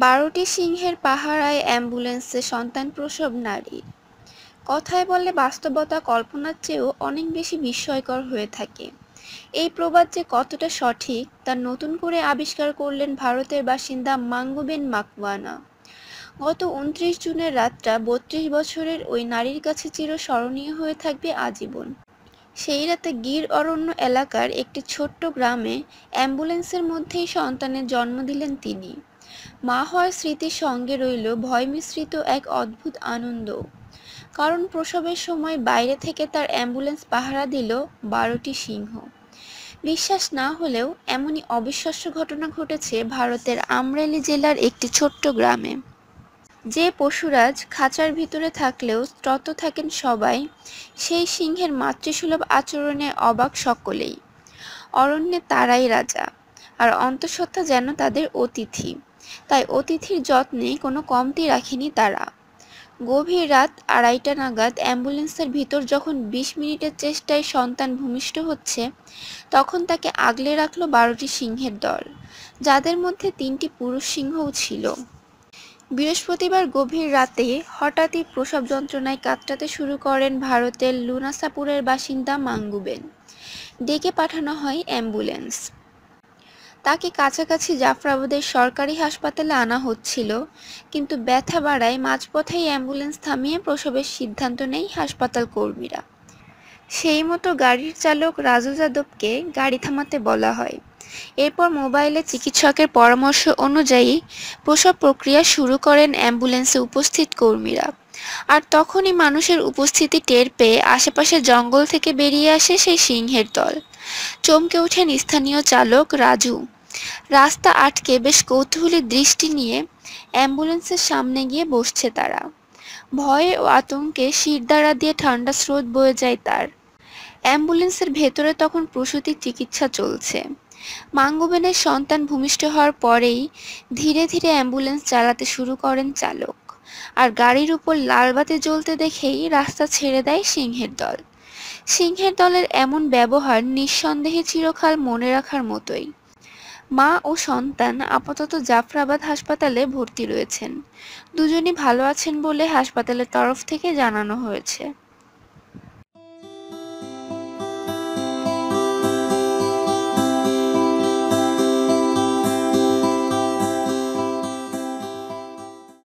১২টি সিংহের পাহারায় অ্যাম্বুলেন্সে সন্তান প্রসব নারীর। কথায় বলে বাস্তবতা কল্পনার চেয়েও অনেক বেশি বিস্ময়কর হয়ে থাকে। এই প্রবাদ যে কতটা সঠিক তা নতুন করে আবিষ্কার করলেন ভারতের বাসিন্দা মাঙ্গুবেন মাকওয়ানা। গত ২৯ জুনের রাতটা ৩২ বছরের ওই নারীর কাছে চিরস্মরণীয় হয়ে থাকবে আজীবন। সেই রাতে গির অরণ্য এলাকার একটি ছোট্ট গ্রামে অ্যাম্বুলেন্সের মধ্যেই সন্তানের জন্ম দিলেন তিনি। মা হওয়ার স্মৃতির সঙ্গে রইল ভয় মিশ্রিত এক অদ্ভুত আনন্দ। কারণ প্রসবের সময় বাইরে থেকে তার অ্যাম্বুলেন্স পাহারা দিল ১২টি সিংহ। বিশ্বাস না হলেও এমনই অবিশ্বাস্য ঘটনা ঘটেছে ভারতের আমরেলি জেলার একটি ছোট্ট গ্রামে। যে পশুরাজ খাঁচার ভিতরে থাকলেও তত থাকেন সবাই, সেই সিংহের মাতৃসুলভ আচরণে অবাক সকলেই। অরণ্যে তারাই রাজা, আর অন্তঃসত্ত্বা যেন তাদের অতিথি। তাই অতিথির যত্নে কোনো কমতি রাখেনি তারা। গভীর রাত ২:৩০ নাগাদ অ্যাম্বুলেন্সের ভিতর যখন ২০ মিনিটের চেষ্টায় সন্তান ভূমিষ্ঠ হচ্ছে, তখন তাকে আগলে রাখল ১২টি সিংহের দল, যাদের মধ্যে ৩টি পুরুষ সিংহও ছিল। বৃহস্পতিবার গভীর রাতে হঠাৎই প্রসব যন্ত্রণায় কাতরাতে শুরু করেন ভারতের লুনাসাপুরের বাসিন্দা মাঙ্গুবেন। ডেকে পাঠানো হয় অ্যাম্বুলেন্স। তাকে কাছাকাছি জাফরাবাদের সরকারি হাসপাতালে আনা হচ্ছিল, কিন্তু ব্যথা বাড়ায় মাঝপথেই অ্যাম্বুলেন্স থামিয়ে প্রসবের সিদ্ধান্ত নেয় হাসপাতাল কর্মীরা। সেই মতো গাড়ির চালক রাজু যাদবকে গাড়ি থামাতে বলা হয়। এরপর মোবাইলে চিকিৎসকের পরামর্শ অনুযায়ী প্রসব প্রক্রিয়া শুরু করেন অ্যাম্বুলেন্সে উপস্থিত কর্মীরা। আর তখনই মানুষের উপস্থিতি টের পেয়ে আশেপাশের জঙ্গল থেকে বেরিয়ে আসে সেই সিংহের দল। চমকে ওঠেন স্থানীয় চালক রাজু। রাস্তা আটকে বেশ কৌতূহলী দৃষ্টি নিয়ে অ্যাম্বুলেন্সের সামনে গিয়ে বসছে তারা। ভয়ে ও আতঙ্কে শিরদাঁড়া দিয়ে ঠান্ডা স্রোত বয়ে যায় তার। অ্যাম্বুলেন্সের ভেতরে তখন প্রসূতির চিকিৎসা চলছে। মাঙ্গুবেনের সন্তান ভূমিষ্ঠ হওয়ার পরেই ধীরে ধীরে অ্যাম্বুলেন্স চালাতে শুরু করেন চালক। আর গাড়ির উপর লাল বাতি জ্বলতে দেখেই রাস্তা ছেড়ে দেয় সিংহের দল। সিংহের দলের এমন ব্যবহার নিঃসন্দেহে চিরকাল মনে রাখার মতোই। মা ও সন্তান আপাতত জাফরাবাদ হাসপাতালে ভর্তি রয়েছেন। দুজনই ভালো আছেন বলে হাসপাতালের তরফ থেকে জানানো হয়েছে।